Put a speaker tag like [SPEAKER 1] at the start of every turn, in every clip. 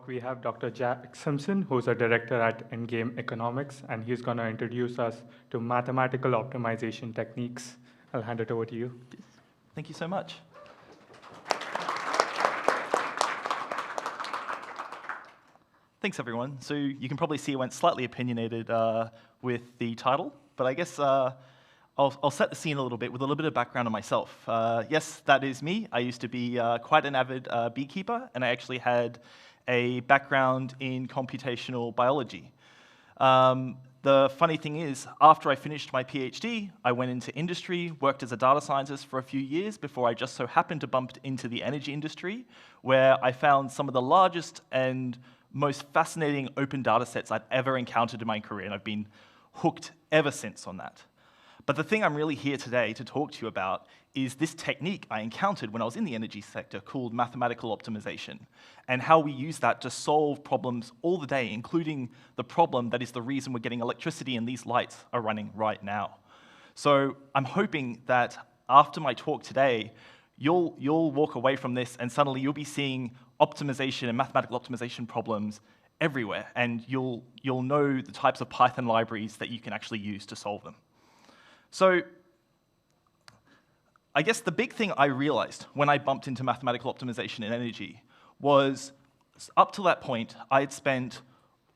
[SPEAKER 1] we have Dr. Jack Simpson, who's a director at Endgame Economics, and he's going to introduce us to mathematical optimization techniques. I'll hand it over to you.
[SPEAKER 2] Thank you so much. Thanks, everyone. So you can probably see I went slightly opinionated with the title, but I guess I'll set the scene a little bit with a little bit of background on myself. Yes, that is me. I used to be quite an avid beekeeper, and I actually had a background in computational biology. The funny thing is, after I finished my PhD, I went into industry, worked as a data scientist for a few years before I just so happened to bump into the energy industry, where I found some of the largest and most fascinating open data sets I've ever encountered in my career, and I've been hooked ever since on that. But the thing I'm really here today to talk to you about is this technique I encountered when I was in the energy sector called mathematical optimization, and how we use that to solve problems all the day, including the problem that is the reason we're getting electricity and these lights are running right now. So I'm hoping that after my talk today, you'll walk away from this and suddenly you'll be seeing optimization and mathematical optimization problems everywhere, and you'll know the types of Python libraries that you can actually use to solve them. So I guess the big thing I realized when I bumped into mathematical optimization in energy was, up to that point, I had spent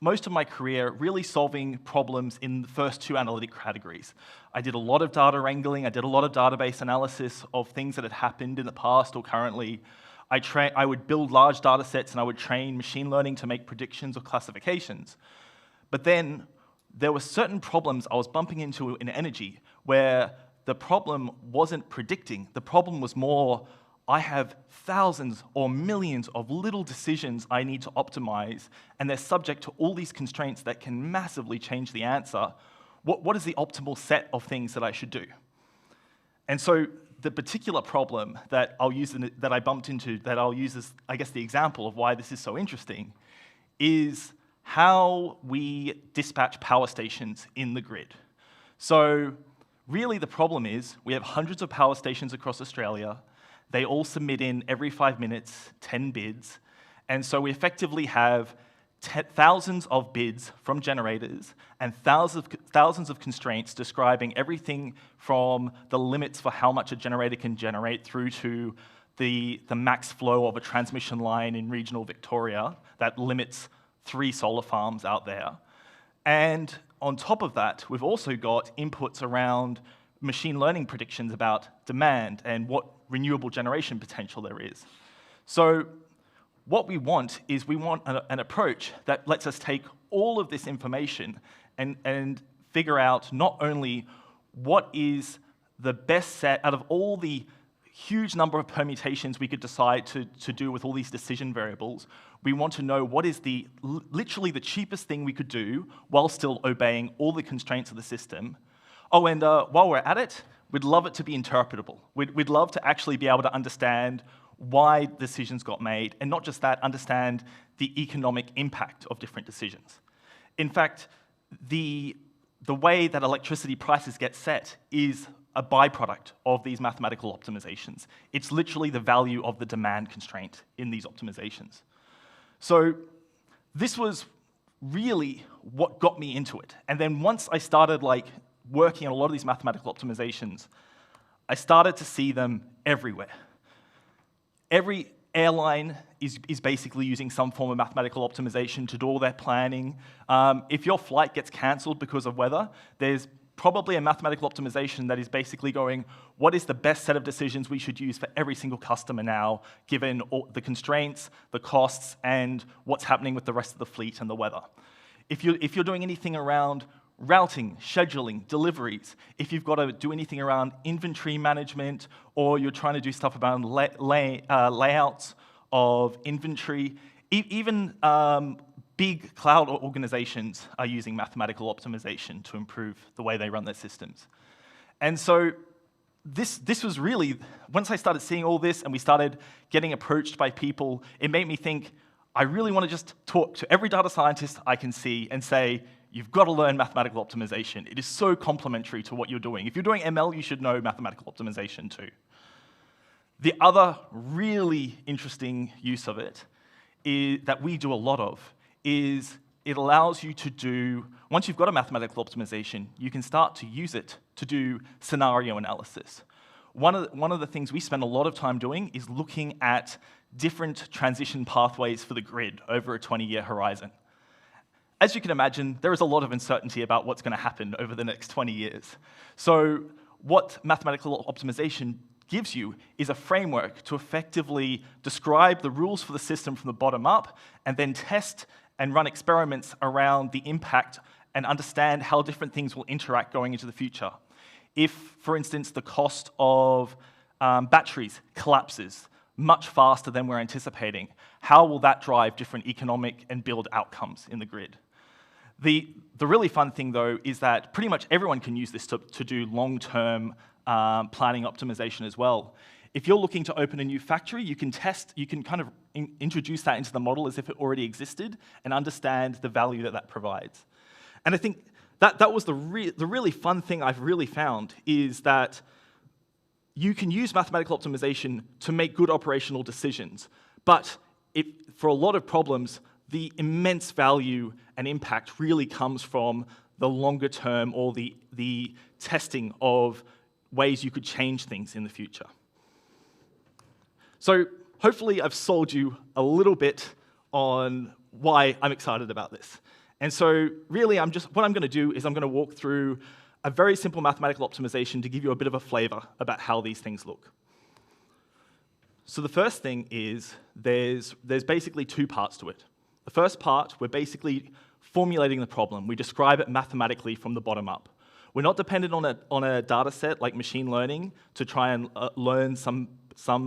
[SPEAKER 2] most of my career really solving problems in the first two analytic categories. I did a lot of data wrangling, I did a lot of database analysis of things that had happened in the past or currently. I would build large data sets and I would train machine learning to make predictions or classifications. But then there were certain problems I was bumping into in energy where the problem wasn't predicting. The problem was more, I have thousands or millions of little decisions I need to optimize, and they're subject to all these constraints that can massively change the answer. What is the optimal set of things that I should do? And so the particular problem that I bumped into, that I'll use as, I guess, the example of why this is so interesting, is how we dispatch power stations in the grid. So really the problem is we have hundreds of power stations across Australia. They all submit in every 5 minutes 10 bids. And so we effectively have thousands of bids from generators and thousands of constraints describing everything from the limits for how much a generator can generate through to the max flow of a transmission line in regional Victoria that limits 3 solar farms out there. And on top of that, we've also got inputs around machine learning predictions about demand and what renewable generation potential there is. So what we want is an approach that lets us take all of this information and figure out not only what is the best set out of all the huge number of permutations we could decide to do with all these decision variables. We want to know what is literally the cheapest thing we could do while still obeying all the constraints of the system. Oh, and while we're at it, we'd love it to be interpretable. We'd love to actually be able to understand why decisions got made, and not just that, understand the economic impact of different decisions. In fact, the way that electricity prices get set is a byproduct of these mathematical optimizations. It's literally the value of the demand constraint in these optimizations. So this was really what got me into it. And then once I started working on a lot of these mathematical optimizations, I started to see them everywhere. Every airline is basically using some form of mathematical optimization to do all their planning. If your flight gets cancelled because of weather, there's probably a mathematical optimization that is basically going, what is the best set of decisions we should use for every single customer now, given all the constraints, the costs, and what's happening with the rest of the fleet and the weather. If you're doing anything around routing, scheduling, deliveries, if you've got to do anything around inventory management, or you're trying to do stuff around layouts of inventory, even big cloud organizations are using mathematical optimization to improve the way they run their systems. And so this was really, once I started seeing all this and we started getting approached by people, it made me think, I really want to just talk to every data scientist I can see and say, you've got to learn mathematical optimization. It is so complementary to what you're doing. If you're doing ML, you should know mathematical optimization too. The other really interesting use of it that we do a lot of is it allows you to do, once you've got a mathematical optimization, you can start to use it to do scenario analysis. One of the things we spend a lot of time doing is looking at different transition pathways for the grid over a 20-year horizon. As you can imagine, there is a lot of uncertainty about what's going to happen over the next 20 years. So what mathematical optimization gives you is a framework to effectively describe the rules for the system from the bottom up, and then test and run experiments around the impact and understand how different things will interact going into the future. If, for instance, the cost of batteries collapses much faster than we're anticipating, how will that drive different economic and build outcomes in the grid? The really fun thing, though, is that pretty much everyone can use this to do long-term planning optimization as well. If you're looking to open a new factory, you can kind of introduce that into the model as if it already existed and understand the value that that provides. And I think that was the really fun thing I've really found, is that you can use mathematical optimization to make good operational decisions, but for a lot of problems, the immense value and impact really comes from the longer term, or the testing of ways you could change things in the future. So hopefully I've sold you a little bit on why I'm excited about this. And so really what I'm going to do is I'm going to walk through a very simple mathematical optimization to give you a bit of a flavor about how these things look. So the first thing is there's basically two parts to it. The first part, we're basically formulating the problem. We describe it mathematically from the bottom up. We're not dependent on a data set like machine learning to try and learn some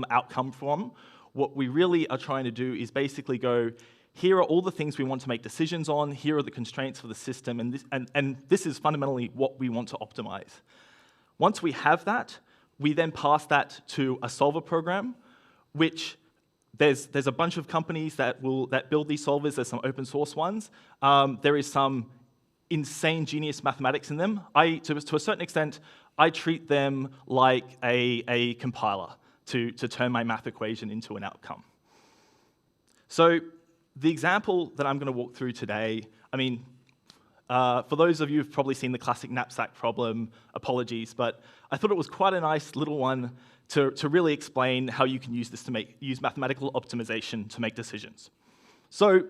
[SPEAKER 2] outcome from. What we really are trying to do is basically go, here are all the things we want to make decisions on, here are the constraints for the system, and this is fundamentally what we want to optimize. Once we have that, we then pass that to a solver program, which there's a bunch of companies that build these solvers. There's some open source ones. There is some insane genius mathematics in them. To a certain extent, I treat them like a compiler to turn my math equation into an outcome. So the example that I'm going to walk through today, for those of you who've probably seen the classic knapsack problem, apologies, but I thought it was quite a nice little one to really explain how you can use this to use mathematical optimization to make decisions. So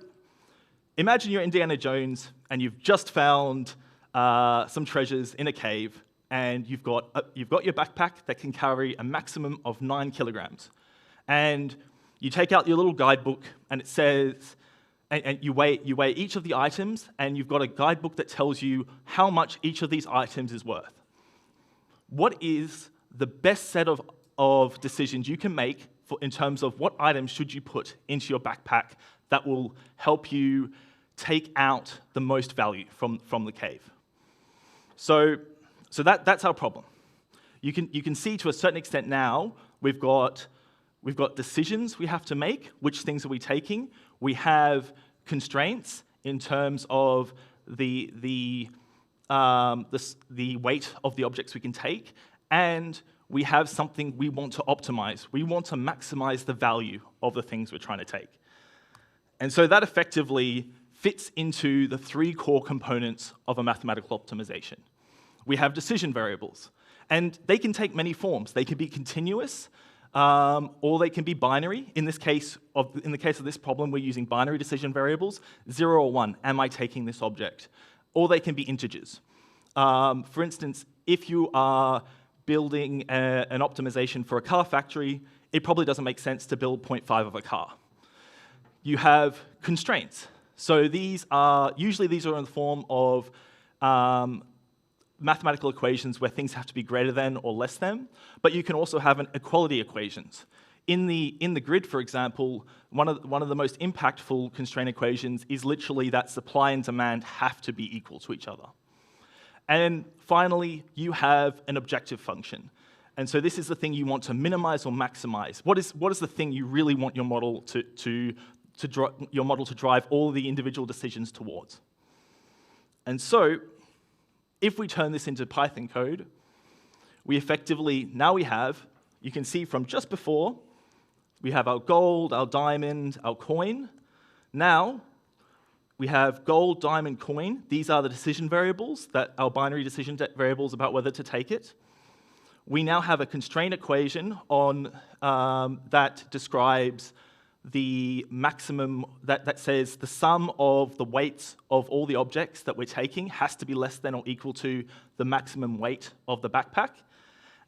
[SPEAKER 2] imagine you're Indiana Jones and you've just found some treasures in a cave, and you've got your backpack that can carry a maximum of 9 kilograms. And you take out your little guidebook, and it says, and you weigh each of the items, and you've got a guidebook that tells you how much each of these items is worth. What is the best set of decisions you can make in terms of what items should you put into your backpack that will help you take out the most value from the cave? So that's our problem. You can see to a certain extent now we've got decisions we have to make. Which things are we taking? We have constraints in terms of the weight of the objects we can take, and we have something we want to optimize. We want to maximize the value of the things we're trying to take. And so that effectively fits into the 3 core components of a mathematical optimization. We have decision variables, and they can take many forms. They can be continuous, or they can be binary. In the case of this problem, we're using binary decision variables, 0 or 1, am I taking this object? Or they can be integers. For instance, if you are building an optimization for a car factory, it probably doesn't make sense to build 0.5 of a car. You have constraints. So usually these are in the form of mathematical equations where things have to be greater than or less than, but you can also have equality equations. In the grid, for example, one of the most impactful constraint equations is literally that supply and demand have to be equal to each other. And finally, you have an objective function. And so this is the thing you want to minimize or maximize. What is the thing you really want your model to drive all the individual decisions towards? And so if we turn this into Python code, we effectively, you can see from just before, we have our gold, our diamond, our coin. Now, we have gold, diamond, coin. These are the decision variables, that our binary decision variables about whether to take it. We now have a constraint equation on that describes the maximum, that says the sum of the weights of all the objects that we're taking has to be less than or equal to the maximum weight of the backpack.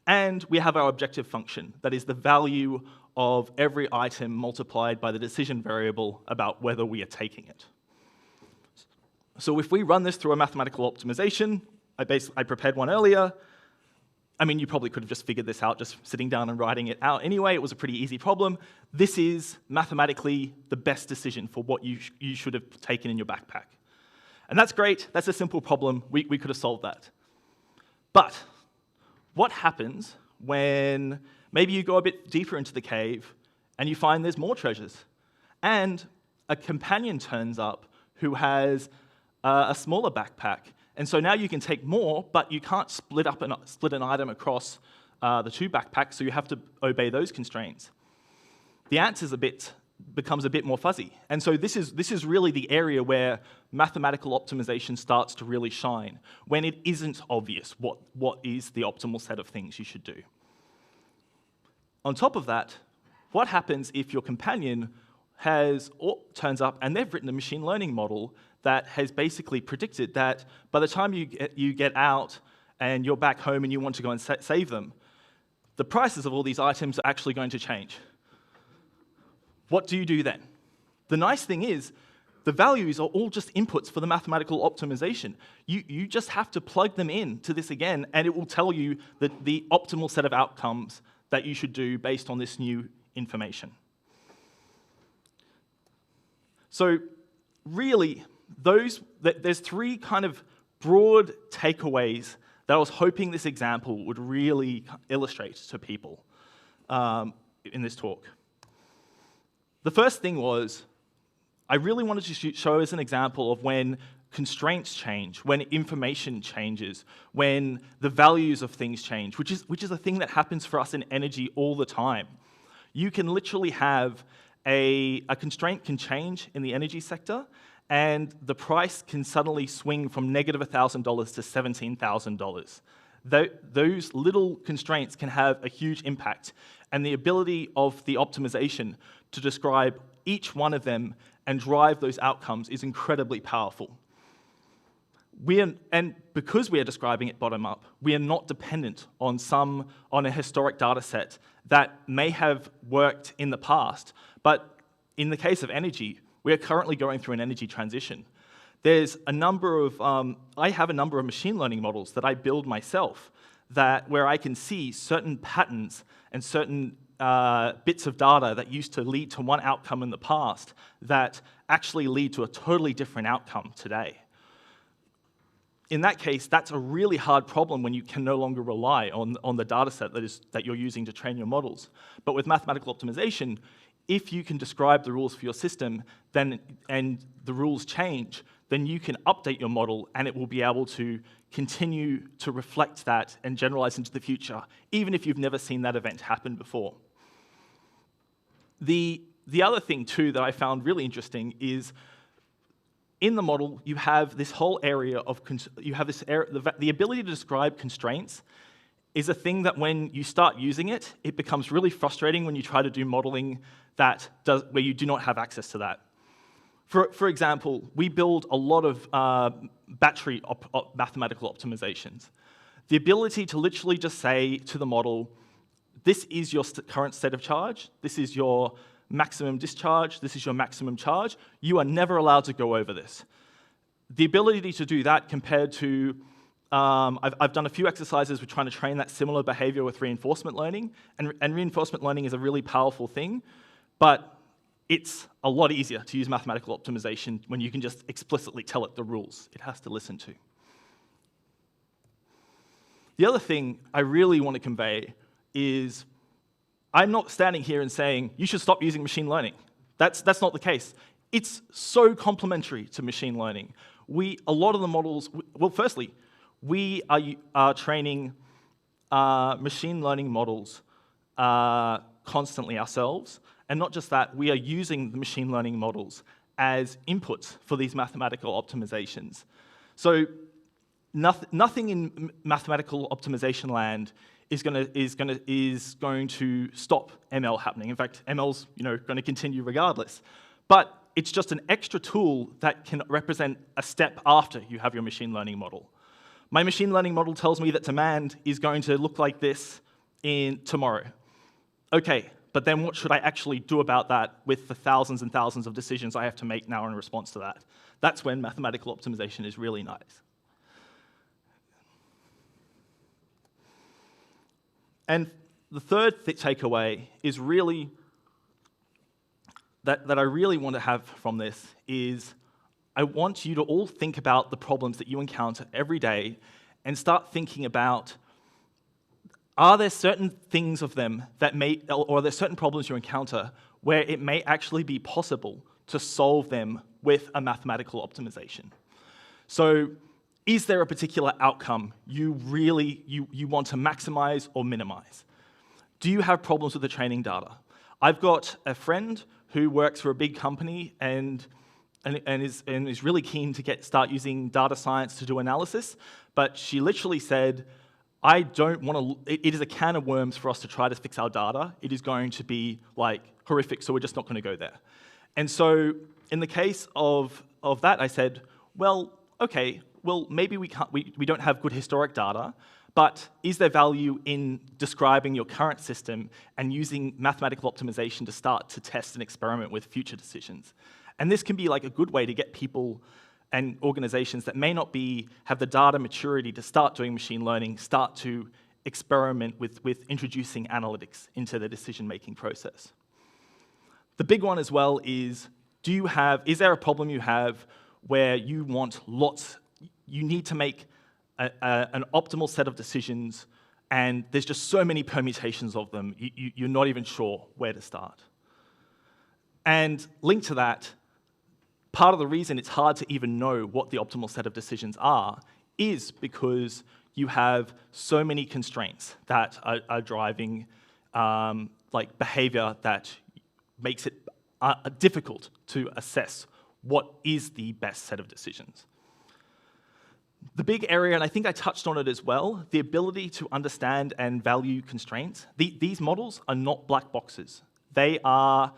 [SPEAKER 2] And we have our objective function, that is the value of every item multiplied by the decision variable about whether we are taking it. So if we run this through a mathematical optimization, I prepared one earlier. I mean, you probably could have just figured this out just sitting down and writing it out anyway. It was a pretty easy problem. This is mathematically the best decision for what you should have taken in your backpack. And that's great. That's a simple problem. We could have solved that. But what happens when maybe you go a bit deeper into the cave and you find there's more treasures? And a companion turns up who has a smaller backpack. And so now you can take more, but you can't split an item across the two backpacks, so you have to obey those constraints. The answer becomes a bit more fuzzy. And so this is really the area where mathematical optimization starts to really shine, when it isn't obvious what is the optimal set of things you should do. On top of that, what happens if your companion turns up and they've written a machine learning model that has basically predicted that by the time you get out and you're back home and you want to go and save them, the prices of all these items are actually going to change? What do you do then? The nice thing is, the values are all just inputs for the mathematical optimization. You just have to plug them in to this again, and it will tell you the optimal set of outcomes that you should do based on this new information. So really, there's three kind of broad takeaways that I was hoping this example would really illustrate to people in this talk. The first thing was, I really wanted to show as an example of when constraints change, when information changes, when the values of things change, which is a thing that happens for us in energy all the time. You can literally have a constraint can change in the energy sector, and the price can suddenly swing from negative $1,000 to $17,000. Those little constraints can have a huge impact, and the ability of the optimization to describe each one of them and drive those outcomes is incredibly powerful. And because we are describing it bottom up, we are not dependent on a historic data set that may have worked in the past, but in the case of energy, we are currently going through an energy transition. There's a number of, I have a number of machine learning models that I build myself where I can see certain patterns and certain bits of data that used to lead to one outcome in the past that actually lead to a totally different outcome today. In that case, that's a really hard problem when you can no longer rely on the data set that you're using to train your models. But with mathematical optimization, if you can describe the rules for your system and the rules change, then you can update your model and it will be able to continue to reflect that and generalize into the future, even if you've never seen that event happen before. The other thing, too, that I found really interesting is in the model, you have this whole area of, the ability to describe constraints is a thing that when you start using it, it becomes really frustrating when you try to do modeling where you do not have access to that. For example, we build a lot of battery mathematical optimizations. The ability to literally just say to the model, this is your current state of charge, this is your maximum discharge, this is your maximum charge, you are never allowed to go over this. The ability to do that compared to, I've done a few exercises with trying to train that similar behavior with reinforcement learning, and reinforcement learning is a really powerful thing, but it's a lot easier to use mathematical optimization when you can just explicitly tell it the rules it has to listen to. The other thing I really want to convey is I'm not standing here and saying you should stop using machine learning. That's not the case. It's so complementary to machine learning. A lot of the models, well, firstly, we are training machine learning models constantly ourselves, and not just that, we are using the machine learning models as inputs for these mathematical optimizations. So nothing in mathematical optimization land is going to stop ML happening. In fact, ML's going to continue regardless. But it's just an extra tool that can represent a step after you have your machine learning model. My machine learning model tells me that demand is going to look like this tomorrow. Okay, but then what should I actually do about that with the thousands and thousands of decisions I have to make now in response to that? That's when mathematical optimization is really nice. And the third takeaway is really that I really want to have from this is I want you to all think about the problems that you encounter every day and start thinking about, are there certain things of them that or are there certain problems you encounter where it may actually be possible to solve them with a mathematical optimization? So is there a particular outcome you want to maximize or minimize? Do you have problems with the training data? I've got a friend who works for a big company and is really keen to start using data science to do analysis, but she literally said, I don't want to, it is a can of worms for us to try to fix our data. It is going to be like horrific, so we're just not going to go there. And so in the case of that, I said, well, okay, well, maybe we don't have good historic data, but is there value in describing your current system and using mathematical optimization to start to test and experiment with future decisions? And this can be like a good way to get people and organizations that may not have the data maturity to start doing machine learning, start to experiment with introducing analytics into the decision-making process. The big one as well is, is there a problem you have where you need to make an optimal set of decisions, and there's just so many permutations of them, you're not even sure where to start. And linked to that, part of the reason it's hard to even know what the optimal set of decisions are is because you have so many constraints that are driving like behavior that makes it difficult to assess what is the best set of decisions. The big area, and I think I touched on it as well, the ability to understand and value constraints. These models are not black boxes. They are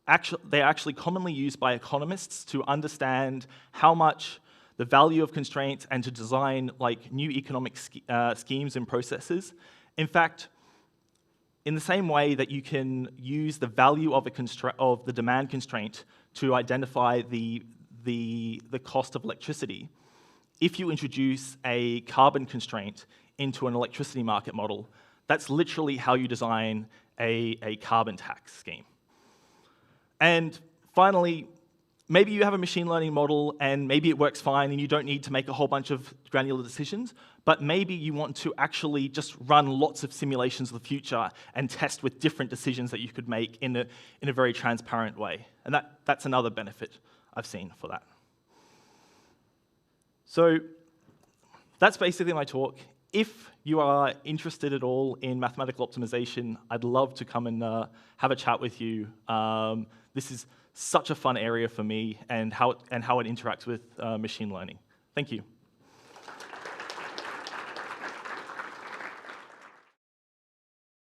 [SPEAKER 2] actually commonly used by economists to understand how much the value of constraints and to design like new economic schemes and processes. In fact, in the same way that you can use the value of the demand constraint to identify the cost of electricity, if you introduce a carbon constraint into an electricity market model, that's literally how you design a carbon tax scheme. And finally, maybe you have a machine learning model and maybe it works fine and you don't need to make a whole bunch of granular decisions, but maybe you want to actually just run lots of simulations of the future and test with different decisions that you could make in a very transparent way. And that's another benefit I've seen for that. So that's basically my talk. If you are interested at all in mathematical optimization, I'd love to come and have a chat with you. This is such a fun area for me and how it interacts with machine learning. Thank you.